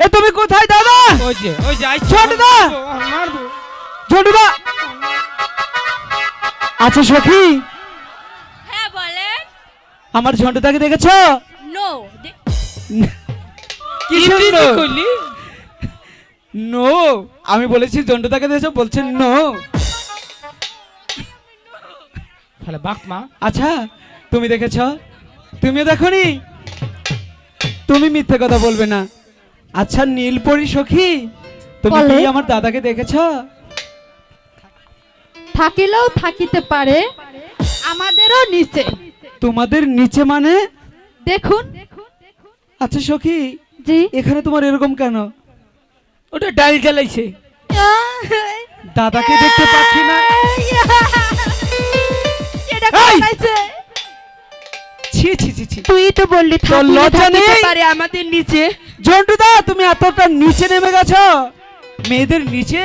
এ তুমি কোথায় দাদা? ওই যে ঝন্টুদা, মারবো। ঝন্টুদা। আচ্ছা সখী, হ্যাঁ বলেন। আমার ঝন্টুদাকে দেখেছো? নো। কি করলি? নো, আমি বলেছি ঝন্টুদাকে দেখেছো, বলছেন নো। তাহলে বাপ মা। আচ্ছা তুমি দেখেছো? তুমিও দেখোনি? তুমি মিথ্যে কথা বলবে না। আচ্ছা নীলপরি সখী, তুমি কি বলে? আমার দাদাকে দেখেছো? থাকিলেও থাকিতে পারে, আমাদেরও নিচে। তোমাদের নিচে মানে? দেখুন। আচ্ছা সখী, জি। এখানে তোমার এরকম কেন? ওটা ডাল জ্বালাইছে। দাদাকে দেখতে পাচ্ছি না। এটা এই! কোথায়? ছি ছি ছি ছি। তুই তো বললি তোর থাকিলে লজ্জা থাকিতে নেই? পারে আমাদের নিচে। ঝন্টুদা, তুমি এতটা নিচে নেমে গেছো মেয়েদের নিচে?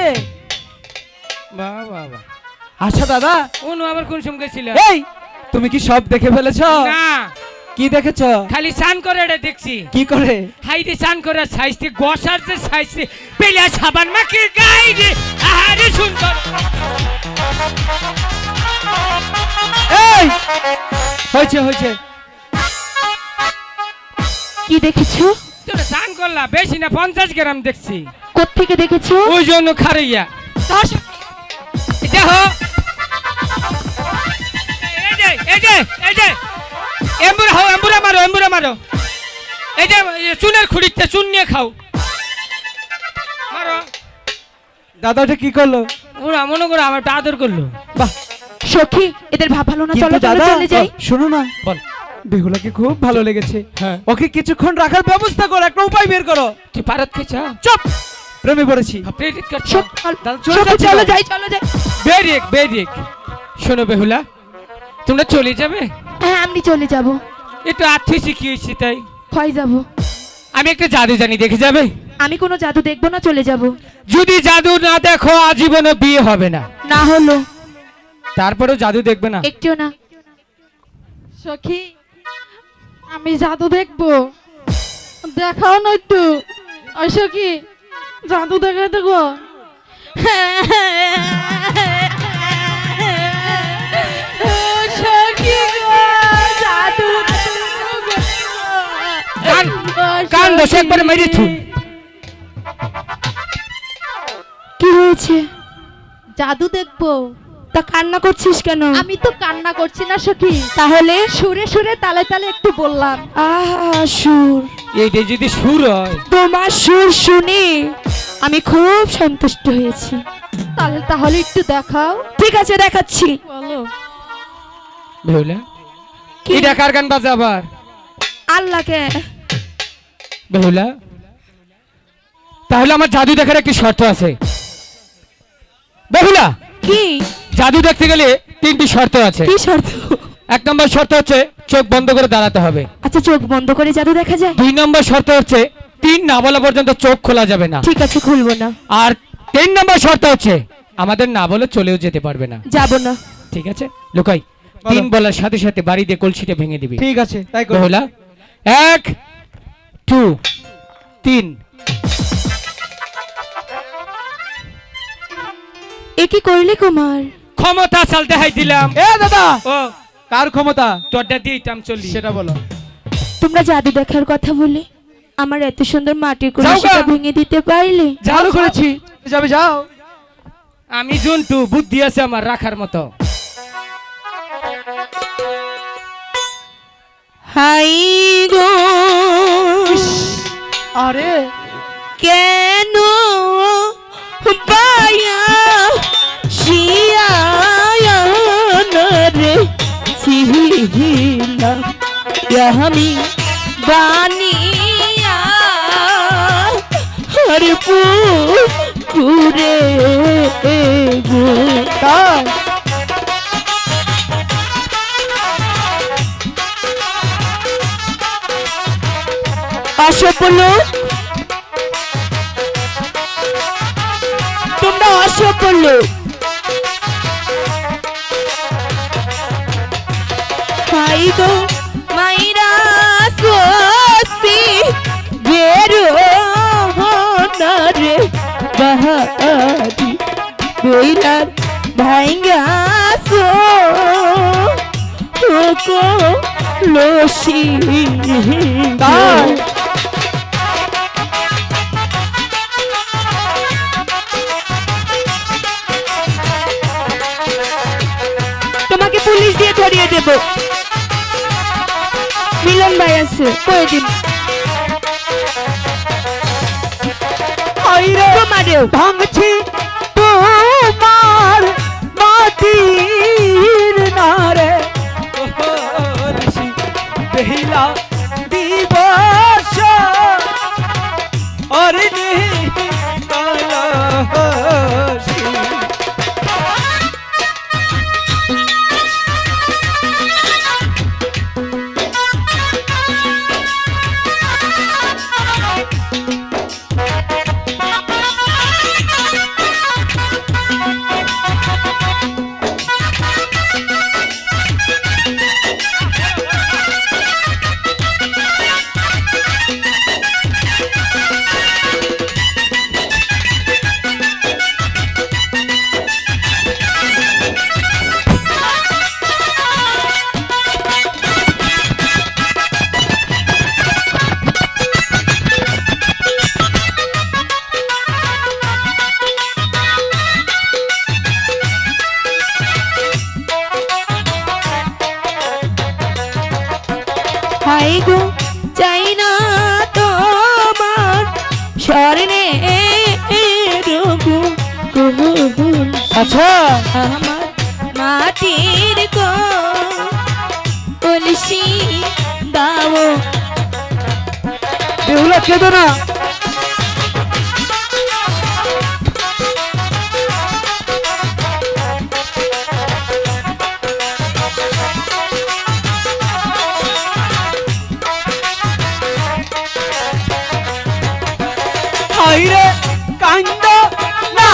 বাহ বাহ বাহ। আচ্ছা দাদা, অনু আবার কোন সময় গেছিল? এই তুমি কি সব দেখে ফেলেছো? না, কি দেখেছো? খালি চান করে এটা দেখছি। কি করে? হাইরে চান করে সাইজতে গসার যে সাইজতে পেলে সাবান মাখির গায়ে রে। আহারে সুন্দর। এই হয়েছে হয়েছে। কি দেখেছো? তোরা চান করলা বেশি না 50 গ্রাম দেখছি। কোত্থেকে দেখেছো? ওই জন্য খারাইয়া দেখো। এই যে এম্বুরা মারো। এই যে চুনের খুঁড়িতে চুন নিয়ে খাও। মারো। দাদা ওটা কি করলো? ওরা মনে করো আমার একটা আদর করলো। বাহ। সখী, এদের ভাব ভালো না, কিন্তু চলো চলো দাদা, চলে যাই। শোনো না, বল। বেহুলাকে খুব ভালো লেগেছে। হ্যাঁ। ওকে কিছুক্ষণ রাখার ব্যবস্থা করো, একটা উপায় বের করো। তুই পারত খেয়েছা? চুপ, প্রেমে পড়েছি। প্রেরিত করছ? দাদা, চলে সখী, যাচ্ছি চলো তো। যাই চলো যাই। বেরিক। শোনো বেহুলা, তোমরা চলে যাবে? হ্যাঁ আমি চলে যাব। একটু আর্থিক শিখিয়েছি তাই। হয় যাব। আমি একটা জাদু জানি, দেখে যাবে? আমি কোনো জাদু দেখবো না, চলে যাব। যদি জাদু না দেখো আজীবনে বিয়ে হবে না। না হলো তারপরেও জাদু দেখবে না? একটু না। সখী, আমি জাদু দেখবো, দেখাও না একটু। ওই সখী, জাদু দেখাই দেখো। সখী গো, জাদু কান বসে একবারে মেরে থু। কি হয়েছে? জাদু দেখবো। তা কান্না করছিস কেন? আমি তো কান্না করছি না সখী, তাহলে সুরে সুরে তালে তালে একটু বললাম। আহা সুর, এইটা যদি সুর হয়। তোমার সুর শুনে আমি খুব সন্তুষ্ট হয়েছি। তাহলে একটু দেখাও। ঠিক আছে, দেখাচ্ছি। বলো। বেহুলা, কি? এটা কার গান বাজে আবার? আল্লাহকে। বেহুলা, তাহলে আমার জাদু দেখার একটি শর্ত আছে। বেহুলা, কি? জাদু দেখতে গেলে 3টি শর্ত আছে। কি শর্ত? 1 নম্বর শর্ত হচ্ছে চোখ বন্ধ করে দাঁড়াতে হবে। আচ্ছা, চোখ বন্ধ করে জাদু দেখা যায়? 2 নম্বর শর্ত হচ্ছে 3 না বলা পর্যন্ত চোখ খোলা যাবে না। ঠিক আছে, খুলবো না। আর 3 নম্বর শর্ত হচ্ছে আমাদের না বলে চলেও যেতে পারবে না। যাব না। ঠিক আছে, লুকাই। 3 বলার সাথে সাথে বাড়ি দিয়ে কলসিটা ভেঙে দিবি। ঠিক আছে, তাই করো। বেহুলা, 1 2 3। এ কি করলি কুমার? ক্ষমতা চালতে হাই দিলাম। এ দাদা, ও কার ক্ষমতা তোরটা দিতাম চলি। সেটা বলো। তোমরা জাদু দেখার কথা বলে আমার এত সুন্দর মাটির যাও গা। কলসিটা ভেঙে দিতে পারলে? ভালো করেছি, যাবে যাও। আমি জন্তু, বুদ্ধি আছে আমার রাখার মতো। হাই গো, আরে কেন পায়া শিয়ারে ছিলাম আমি বানিয়া হরে পুরে গো। তাই অসফল, তোমরা অসফল। হাই গো মাইরা সসি বেরো বাহারি বেইলার ভাইঙ্গাছো তোকো লসি তাই? তোমাকে পুলিশ দিয়ে ধরিয়ে দেব। মিলন ভাই আছে কয়ে দিন আইরে তোমারেও ভাঙছি তোমার মাটির নারে ঋষি বেহিলা দিবস অরণি কলসি। হাই গো চাই না তোমার স্মরণে আচ্ছা আমার মাটির কলসি দাও। বেহুলা কেঁদো না। আইরে কান্দ না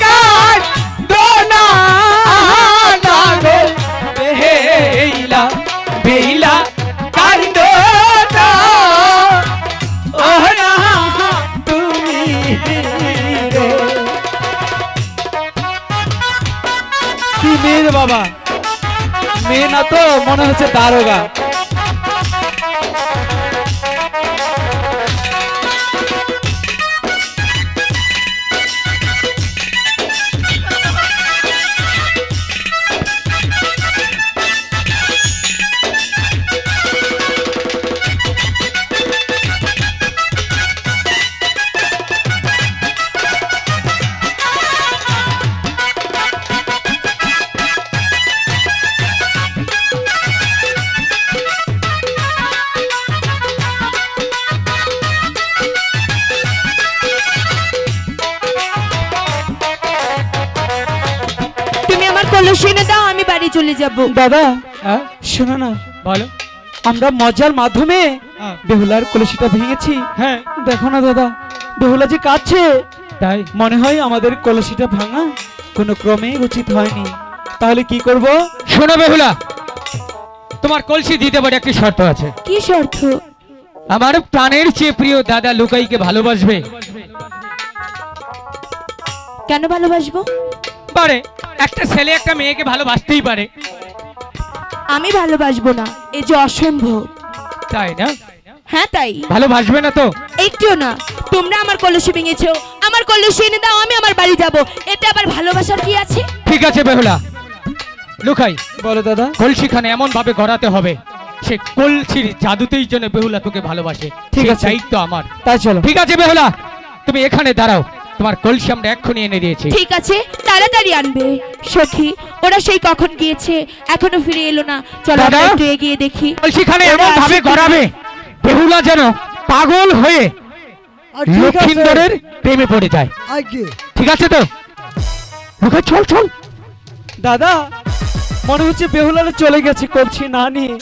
কান্দ না গো বেহিলা বেহিলা কান্দ না ওহরা তুমি রে। কি মেয়ে বাবা, মেয়ে না তো মনে হচ্ছে দারোগা। তুমি আমার কলসি এনে দাও, আমি বাড়ি চলে যাব। দাদা হ্যাঁ শোনো না, বলো। আমরা মজার মাধ্যমে হ্যাঁ। বেহুলার কলসিটা ভেঙেছি। হ্যাঁ দেখো না দাদা, বেহুলা যে কাঁদছে, তাই মনে হয় আমাদের কলসিটা ভাঙা কোনো ক্রমেই উচিত হয়নি। তাহলে কি করব? শোনো বেহুলা, তোমার কলসি দিতে পারে একটি শর্ত আছে। কি শর্ত? আমার প্রাণের চেয়ে প্রিয় দাদা লুকাইকে ভালোবাসবে। কেন ভালোবাসবো? পারে, একটা ছেলে একটা মেয়েকে ভালোবাসতেই পারে। আমি ভালোবাসবো না, এ যে অসম্ভব। তাই না? হ্যাঁ তাই। ভালোবাসবে না তো? একটুও না। তোমরা আমার কলসি ভেঙেছো, আমার কলসি এনে দাও, আমি আমার বাড়ি যাব। এতে আবার ভালোবাসার কি আছে? ঠিক আছে বেহুলা, লুকাই বলো দাদা। কলসিখানে এমন ভাবে গড়াতে হবে সে কলসির জাদুতেই যেন বেহুলা তোকে ভালোবাসে। ঠিক সেই আছে। দায়িত্ব আমার। তাই চলো। ঠিক আছে বেহুলা, তুমি এখানে দাঁড়াও, তোমার কলসি আমরা এক্ষুনি এনে দিয়েছি। ঠিক আছে, তাড়াতাড়ি আনবে। সখী, ওরা সেই কখন গিয়েছে, এখনো ফিরে এলো না। চলো আমরা দাদা? একটু এগিয়ে দেখি। কলসিখানে ওরা এমন ভাবে আসে কি? গড়াবে বেহুলা যেন পাগল হয়ে লক্ষিন্দরের প্রেমে পড়ে যায়। ঠিক আছে তো? লুকাই চল চল। দাদা মনে হচ্ছে বেহুলারা চলে গেছে কলসি না নিয়ে।